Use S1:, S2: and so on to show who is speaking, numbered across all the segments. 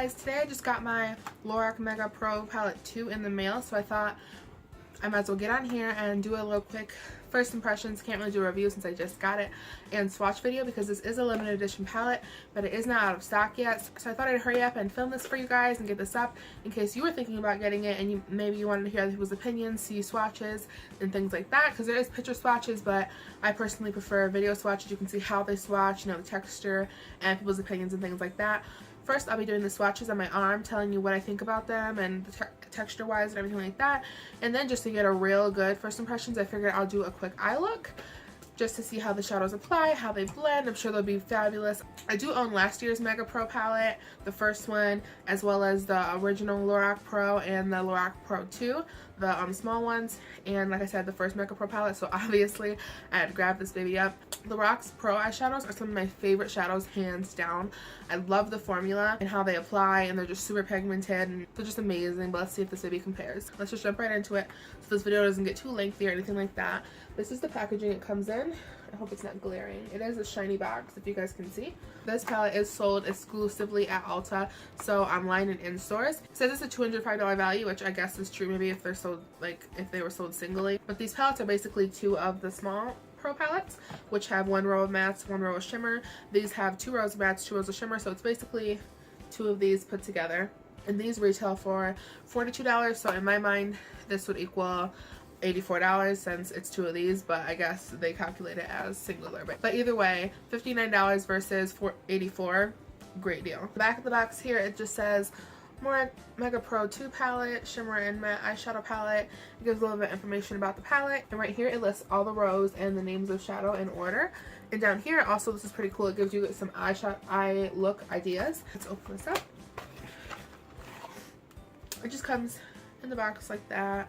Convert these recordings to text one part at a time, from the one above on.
S1: guys, today I just got my LORAC Mega Pro Palette 2 in the mail, so I thought I might as well get on here and do a little quick first impressions. Can't really do a review since I just got it, and swatch video because this is a limited edition palette, but it is not out of stock yet. So I thought I'd hurry up and film this for you guys and get this up in case you were thinking about getting it and maybe you wanted to hear other people's opinions, see swatches and things like that, because there is picture swatches, but I personally prefer video swatches. You can see how they swatch, you know, the texture and people's opinions and things like that. First, I'll be doing the swatches on my arm, telling you what I think about them and the texture-wise and everything like that. And then just to get a real good first impressions, I figured I'll do a quick eye look just to see how the shadows apply, how they blend. I'm sure they'll be fabulous. I do own last year's Mega Pro palette, the first one, as well as the original LORAC Pro and the LORAC Pro 2, the small ones, and like I said, the first Mega Pro palette, so obviously I had to grab this baby up. The LORAC's Pro eyeshadows are some of my favorite shadows, hands down. I love the formula and how they apply, and they're just super pigmented and they're just amazing. But let's see if this baby compares. Let's just jump right into it so this video doesn't get too lengthy or anything like that. This is the packaging it comes in. I hope it's not glaring. It is a shiny box, if you guys can see. This palette is sold exclusively at Ulta, so online and in stores. It says it's a $205 value, which I guess is true maybe if they're sold, like if they were sold singly. But these palettes are basically two of the small Pro palettes, which have one row of mattes, one row of shimmer. These have 2 rows of mattes, 2 rows of shimmer, so it's basically 2 of these put together. And these retail for $42, so in my mind this would equal $84 since it's 2 of these, but I guess they calculate it as singular. But either way, $59 versus $84, great deal. The back of the box here, it just says Mega Pro 2 palette, shimmer and matte eyeshadow palette. It gives a little bit of information about the palette, and right here it lists all the rows and the names of shadow in order. And down here also, this is pretty cool, it gives you some eye look ideas. Let's open this up. It just comes in the box like that.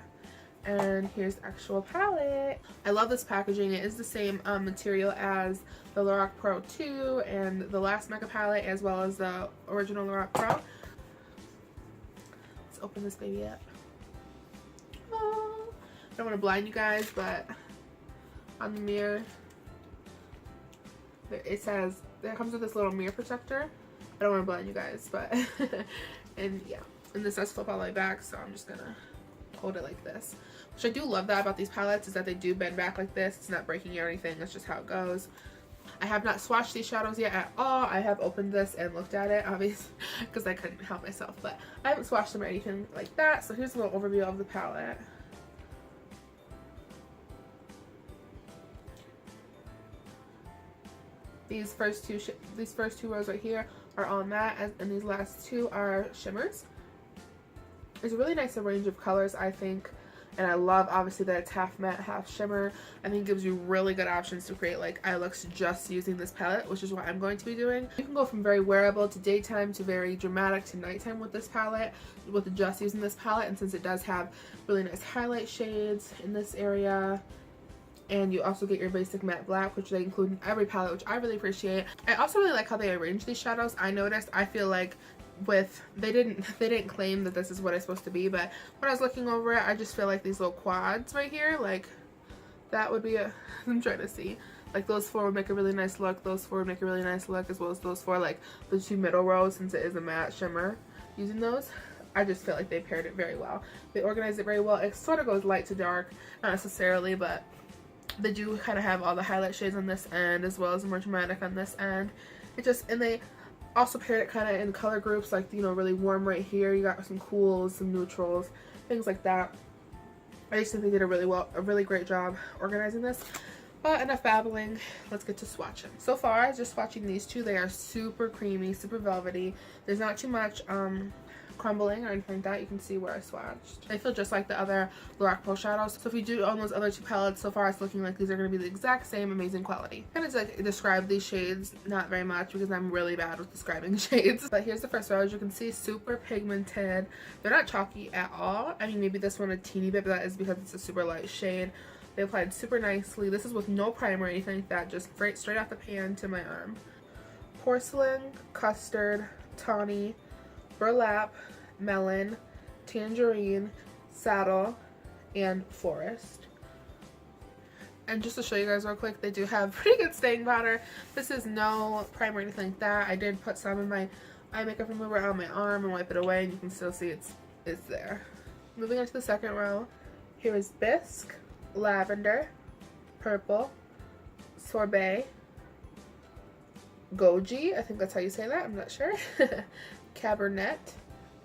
S1: And here's the actual palette. I love this packaging. It is the same material as the LORAC Pro 2 and the last Mega palette, as well as the original LORAC Pro. Let's open this baby up. Oh, I don't want to blind you guys, but on the mirror, it says, it comes with this little mirror protector. I don't want to blind you guys, but, and yeah. And this does flip all the way back, so I'm just gonna hold it like this. Which I do love that about these palettes, is that they do bend back like this. It's not breaking or anything, that's just how it goes. I have not swatched these shadows yet at all. I have opened this and looked at it, obviously, because I couldn't help myself, but I haven't swatched them or anything like that. So here's a little overview of the palette. These first two rows right here are all matte, and these last 2 are shimmers. There's a really nice range of colors, I think, and I love obviously that it's half matte, half shimmer. I think it gives you really good options to create like eye looks just using this palette, which is what I'm going to be doing. You can go from very wearable to daytime to very dramatic to nighttime with this palette, with just using this palette. And since it does have really nice highlight shades in this area, and you also get your basic matte black, which they include in every palette, which I really appreciate. I also really like how they arrange these shadows. I noticed, I feel like they didn't claim that this is what it's supposed to be, but when I was looking over it, I just feel like these little quads right here, like that would be I'm trying to see, like those 4 would make a really nice look, those 4 would make a really nice look, as well as those 4, like the 2 middle rows, since it is a matte shimmer. Using those, I just feel like they paired it very well. They organized it very well. It sort of goes light to dark, not necessarily, but they do kind of have all the highlight shades on this end as well as the more dramatic on this end. And they also paired it kind of in color groups, like, you know, really warm right here. You got some cools, some neutrals, things like that. I just think they did a really great job organizing this. But enough babbling, let's get to swatching. So far, just swatching these 2, they are super creamy, super velvety. There's not too much crumbling or anything like that. You can see where I swatched. They feel just like the other LORAC Pro shadows. So if you do own those other 2 palettes, so far it's looking like these are going to be the exact same amazing quality. Kind of like describe these shades, not very much because I'm really bad with describing shades. But here's the first row. As you can see, super pigmented. They're not chalky at all. I mean, maybe this one a teeny bit, but that is because it's a super light shade. They applied super nicely. This is with no primer or anything like that, just straight off the pan to my arm. Porcelain, custard, tawny, burlap, melon, tangerine, saddle, and forest. And just to show you guys real quick, they do have pretty good staying powder. This is no primer or anything like that. I did put some in my eye makeup remover on my arm and wipe it away, and you can still see it's there. Moving on to the second row, here is Bisque, Lavender, Purple, Sorbet, Goji, I think that's how you say that, I'm not sure, Cabernet,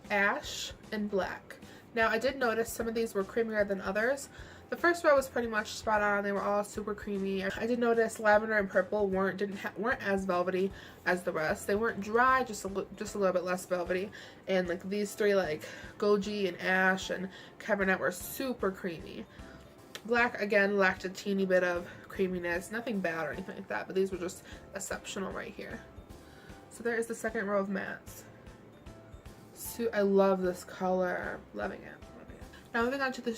S1: Ash, and Black. Now I did notice some of these were creamier than others. The first row was pretty much spot on. They were all super creamy. I did notice lavender and purple weren't as velvety as the rest. They weren't dry, just a little bit less velvety. And like these three, like Goji and Ash and Cabernet, were super creamy. Black again lacked a teeny bit of creaminess, nothing bad or anything like that, but these were just exceptional right here. So there is the second row of mattes. So I love this color, loving it. Now moving on to the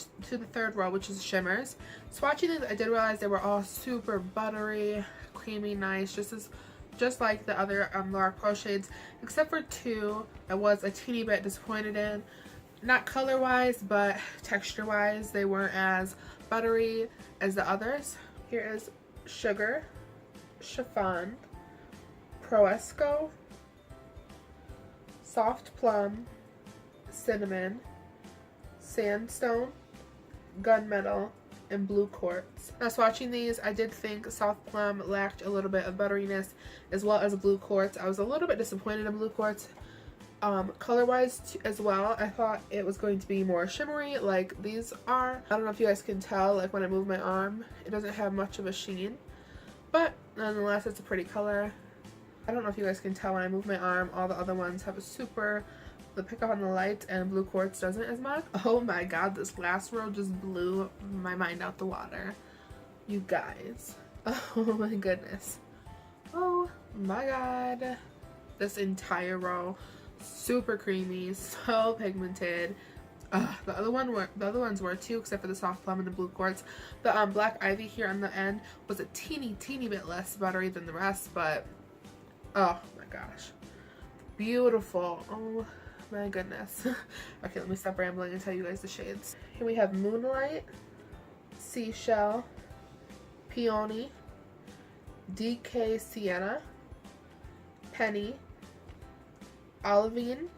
S1: third row, which is shimmers. Swatching these, I did realize they were all super buttery, creamy, nice, just like the other LORAC Pro shades, except for two I was a teeny bit disappointed in. Not color wise, but texture wise, they weren't as buttery as the others. Here is Sugar, Chiffon, Proesco, Soft Plum, Cinnamon, Sandstone, Gunmetal, and Blue Quartz. Now swatching these, I did think Soft Plum lacked a little bit of butteriness as well as Blue Quartz. I was a little bit disappointed in Blue Quartz. Color wise as well, I thought it was going to be more shimmery like these are. I don't know if you guys can tell, like when I move my arm, it doesn't have much of a sheen, but nonetheless it's a pretty color. I don't know if you guys can tell when I move my arm, all the other ones have a super, the pick up on the light, and Blue Quartz doesn't as much. Oh my god, this last row just blew my mind out the water, you guys. Oh my goodness. Oh my god. This entire row, super creamy, so pigmented. The other ones were too, except for the Soft Plum and the Blue Quartz. The Black Ivy here on the end was a teeny bit less buttery than the rest, but oh my gosh, beautiful. Oh my goodness. Okay, let me stop rambling and tell you guys the shades. Here we have Moonlight, Seashell, Peony, DK Sienna, Penny, Olivine,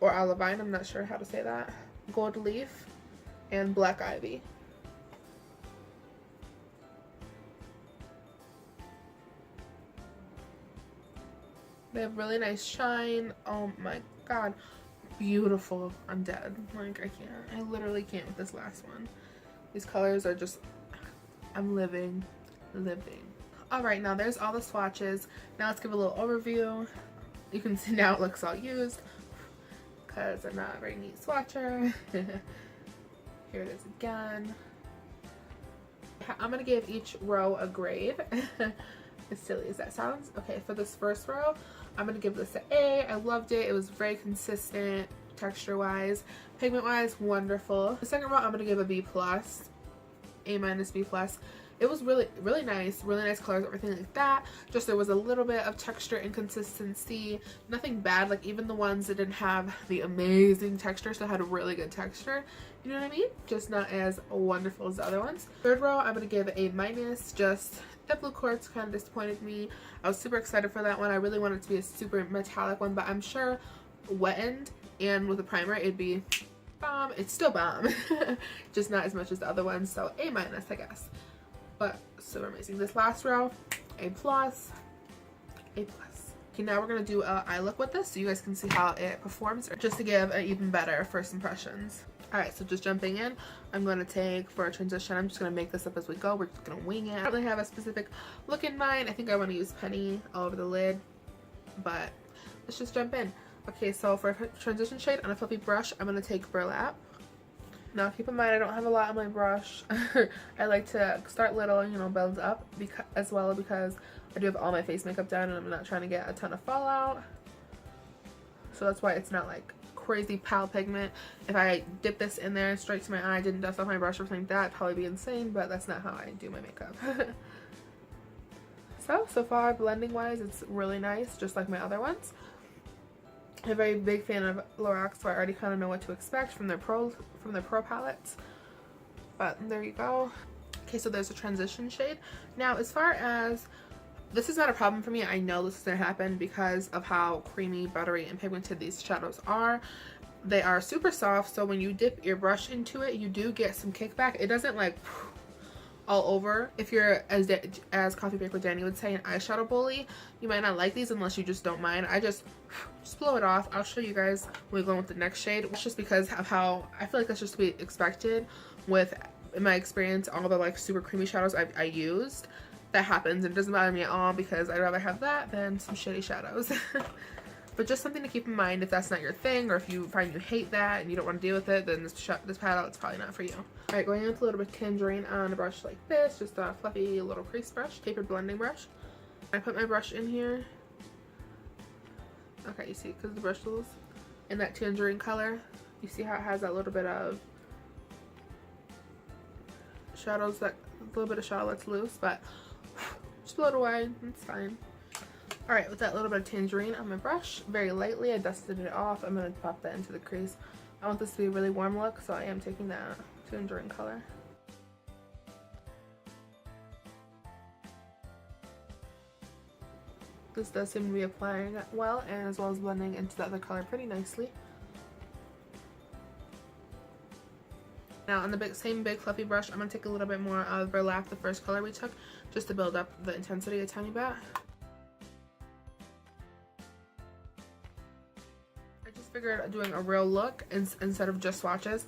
S1: or Olivine, I'm not sure how to say that, Gold Leaf, and Black Ivy. They have really nice shine. Oh my god, beautiful. I'm dead. Like, I can't. I literally can't with this last one. These colors are just, I'm living. Alright, now there's all the swatches. Now let's give a little overview. You can see now it looks all used because I'm not a very neat swatcher. Here it is again. I'm going to give each row a grade. As silly as that sounds. Okay, for this first row, I'm going to give this an A. I loved it. It was very consistent texture-wise. Pigment-wise, wonderful. The second row, I'm going to give a B+. A-, B+. It was really nice colors, everything like that. Just there was a little bit of texture inconsistency. Nothing bad, like even the ones that didn't have the amazing texture still had a really good texture. You know what I mean? Just not as wonderful as the other ones. Third row, I'm going to give A-. Just that Blue Quartz kind of disappointed me. I was super excited for that one. I really wanted it to be a super metallic one, but I'm sure wettened and with a primer it'd be bomb. It's still bomb. Just not as much as the other ones, so A-, I guess. But super amazing. This last row, A+, A+. Okay, now we're gonna do an eye look with this so you guys can see how it performs, just to give an even better first impressions. Alright, so just jumping in, I'm gonna take, for a transition, I'm just gonna make this up as we go. We're just gonna wing it. I don't really have a specific look in mind. I think I want to use Penny all over the lid, but let's just jump in. Okay, so for a transition shade on a fluffy brush, I'm gonna take Burlap. Now keep in mind I don't have a lot on my brush. I like to start little, you know, build up as well, because I do have all my face makeup done and I'm not trying to get a ton of fallout. So that's why it's not like crazy pal pigment. If I dip this in there straight to my eye, didn't dust off my brush or something like that, it'd probably be insane, but that's not how I do my makeup. So far blending wise, it's really nice, just like my other ones. I'm a very big fan of LORAC, so I already kind of know what to expect from their pro palettes. But there you go. Okay, so there's a transition shade. Now, as far as This is not a problem for me. I know this is going to happen because of how creamy, buttery, and pigmented these shadows are. They are super soft, so when you dip your brush into it, you do get some kickback. It doesn't like all over. If you're, as Coffee Break with Danny would say, an eyeshadow bully, you might not like these unless you just don't mind. I just blow it off. I'll show you guys when we go on with the next shade. It's just because of how I feel like that's just to be expected with, in my experience, all the like super creamy shadows I used. That happens, and it doesn't bother me at all because I'd rather have that than some shitty shadows. But just something to keep in mind if that's not your thing, or if you find you hate that and you don't want to deal with it, then this palette is probably not for you. Alright, going in with a little bit of tangerine on a brush like this, just a fluffy little crease brush, tapered blending brush. I put my brush in here. Okay, you see, because the brush is in that tangerine color, you see how it has that little bit of shadows, that a little bit of shadow that's loose, but just blow it away, it's fine. Alright, with that little bit of tangerine on my brush, very lightly, I dusted it off. I'm going to pop that into the crease. I want this to be a really warm look, so I am taking that tangerine color. This does seem to be applying well, and as well as blending into the other color pretty nicely. Now on the same big fluffy brush, I'm going to take a little bit more of Burlap, the first color we took, just to build up the intensity a tiny bit. Figured doing a real look instead of just swatches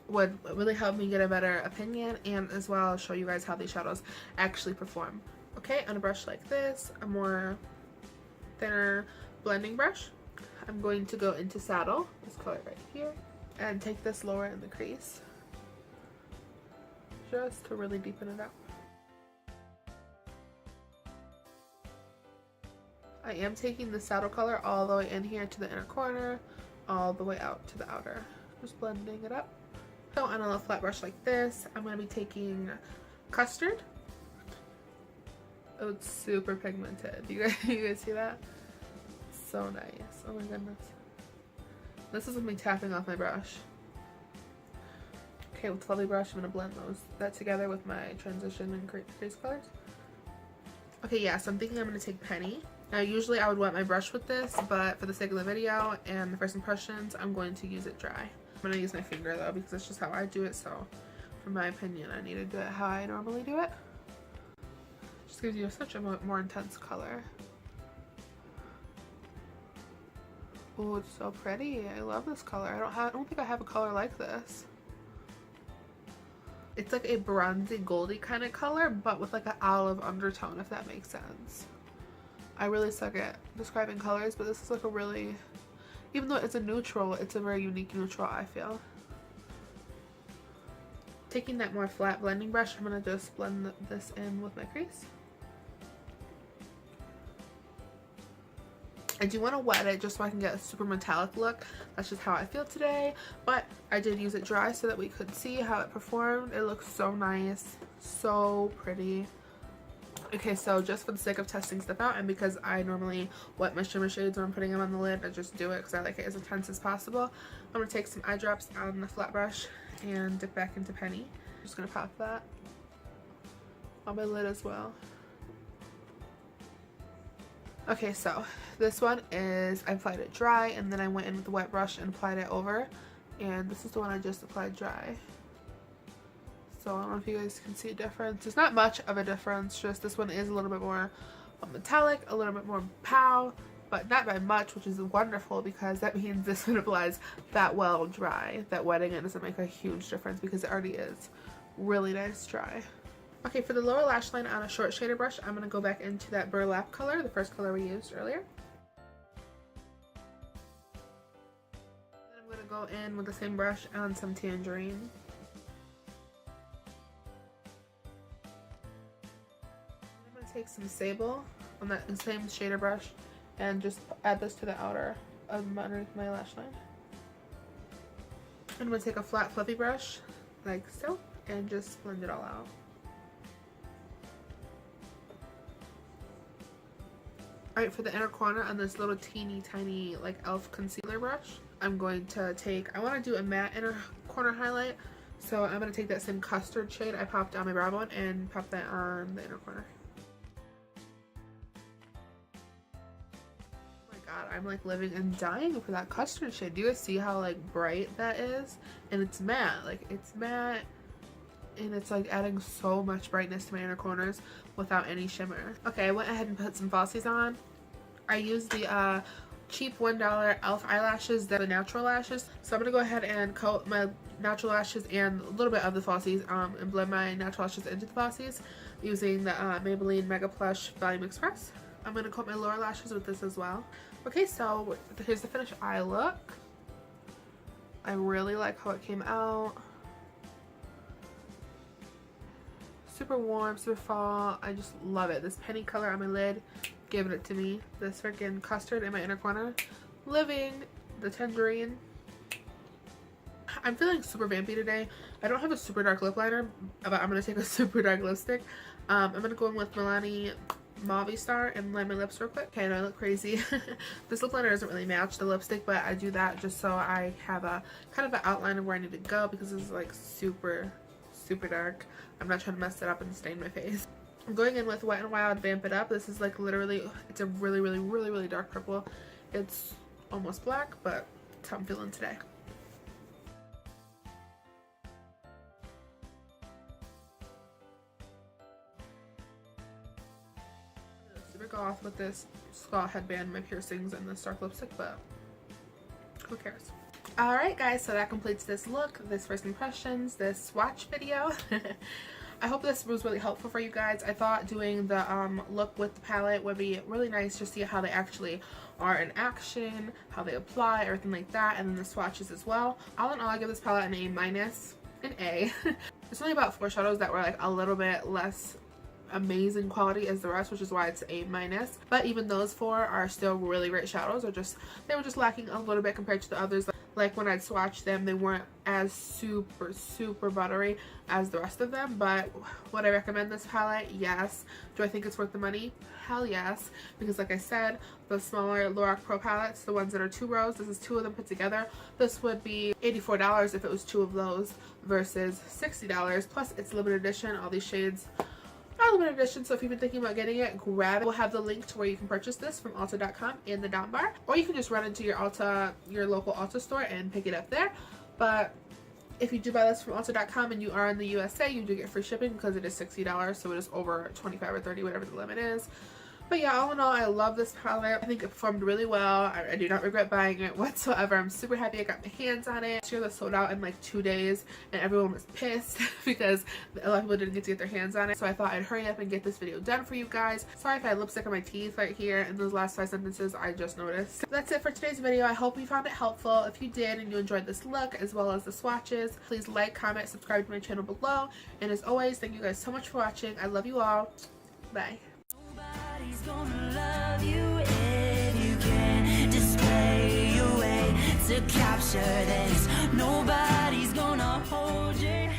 S1: would really help me get a better opinion, and as well show you guys how these shadows actually perform. Okay, on a brush like this, a more thinner blending brush, I'm going to go into Saddle, this color right here, and take this lower in the crease just to really deepen it out. I am taking the Saddle color all the way in here to the inner corner, all the way out to the outer. Just blending it up. So on a little flat brush like this, I'm going to be taking Custard. Oh, it's super pigmented. You guys see that? So nice. Oh my goodness. This is with me tapping off my brush. Okay, with Fluffy brush, I'm going to blend that together with my transition and crease colors. Okay, yeah, so I'm thinking I'm going to take Penny. Now usually I would wet my brush with this, but for the sake of the video and the first impressions, I'm going to use it dry. I'm going to use my finger though, because that's just how I do it, so for my opinion I need to do it how I normally do it. Just gives you such a more intense color. Oh, it's so pretty. I love this color. I don't think I have a color like this. It's like a bronzy goldy kind of color, but with like an olive undertone, if that makes sense. I really suck at describing colors, but this is like a really, even though it's a neutral, it's a very unique neutral, I feel. Taking that more flat blending brush, I'm going to just blend this in with my crease. I do want to wet it just so I can get a super metallic look. That's just how I feel today, but I did use it dry so that we could see how it performed. It looks so nice, so pretty. Okay, so just for the sake of testing stuff out, and because I normally wet my shimmer shades when I'm putting them on the lid, I just do it because I like it as intense as possible. I'm going to take some eye drops on the flat brush and dip back into Penny. I'm just going to pop that on my lid as well. Okay, so this one is, I applied it dry, and then I went in with the wet brush and applied it over, and this is the one I just applied dry. So I don't know if you guys can see a difference. There's not much of a difference, just this one is a little bit more metallic, a little bit more pow, but not by much, which is wonderful because that means this one applies that well dry, that wetting it doesn't make a huge difference because it already is really nice dry. Okay, for the lower lash line on a short shader brush, I'm going to go back into that Burlap color, the first color we used earlier. Then I'm going to go in with the same brush on some Tangerine. Take some Sable on that same shader brush and just add this to the outer of underneath my lash line. I'm going to take a flat fluffy brush like so and just blend it all out. Alright, for the inner corner on this little teeny tiny like e.l.f. concealer brush, I'm going to take, I want to do a matte inner corner highlight, so I'm going to take that same Custard shade I popped on my brow bone and pop that on the inner corner. god, I'm like living and dying for that custard shade. Do you guys see how like bright that is? And it's matte, like it's matte, and it's like adding so much brightness to my inner corners without any shimmer. Okay, I went ahead and put some falsies on. I used the cheap $1 e.l.f. eyelashes, the natural lashes. So I'm gonna go ahead and coat my natural lashes and a little bit of the falsies and blend my natural lashes into the falsies using the Maybelline Mega Plush Volume Express. I'm gonna coat my lower lashes with this as well. Okay, so here's the finished eye look. I really like how it came out. Super warm, super fall. I just love it. This penny color on my lid, giving it to me. This freaking custard in my inner corner, living the tangerine. I'm feeling super vampy today. I don't have a super dark lip liner, but I'm gonna take a super dark lipstick. I'm gonna go in with Milani Mauve Star and line my lips real quick. Okay, I know I look crazy. This lip liner doesn't really match the lipstick, but I do that just so I have a kind of an outline of where I need to go, because this is like super dark. I'm not trying to mess it up and stain my face. I'm going in with Wet n Wild Vamp It Up. This is like literally, it's a really dark purple. It's almost black, but that's how I'm feeling today. Super goth with this skull headband, my piercings, and this dark lipstick, but who cares? Alright guys, so that completes this look, this first impressions, this swatch video. I hope this was really helpful for you guys. I thought doing the look with the palette would be really nice, just to see how they actually are in action, how they apply, everything like that, and then the swatches as well. All in all, I give this palette an A-, an A. There's only about 4 shadows that were like a little bit less amazing quality as the rest, which is why it's A-, but even those 4 are still really great shadows. They were just lacking a little bit compared to the others. Like when I'd swatch them, they weren't as super buttery as the rest of them. But would I recommend this palette? Yes. Do I think it's worth the money? Hell yes. Because like I said, the smaller LORAC Pro palettes, the ones that are 2 rows, this is 2 of them put together. This would be $84 if it was 2 of those versus $60. Plus it's limited edition. All these shades are limited edition, so if you've been thinking about getting it, grab it. We'll have the link to where you can purchase this from Ulta.com in the down bar, or you can just run into your local Ulta store and pick it up there. But if you do buy this from Ulta.com and you are in the USA, you do get free shipping because it is $60, so it is over 25 or 30, whatever the limit is. But yeah, all in all, I love this palette. I think it performed really well. I do not regret buying it whatsoever. I'm super happy I got my hands on it. This year, this sold out in like 2 days, and everyone was pissed because a lot of people didn't get to get their hands on it. So I thought I'd hurry up and get this video done for you guys. Sorry if I had lipstick on my teeth right here in those last 5 sentences. I just noticed. That's it for today's video. I hope you found it helpful. If you did and you enjoyed this look as well as the swatches, please like, comment, subscribe to my channel below. And as always, thank you guys so much for watching. I love you all. Bye.
S2: Nobody's gonna love you if you can display your way to capture this. Nobody's gonna hold your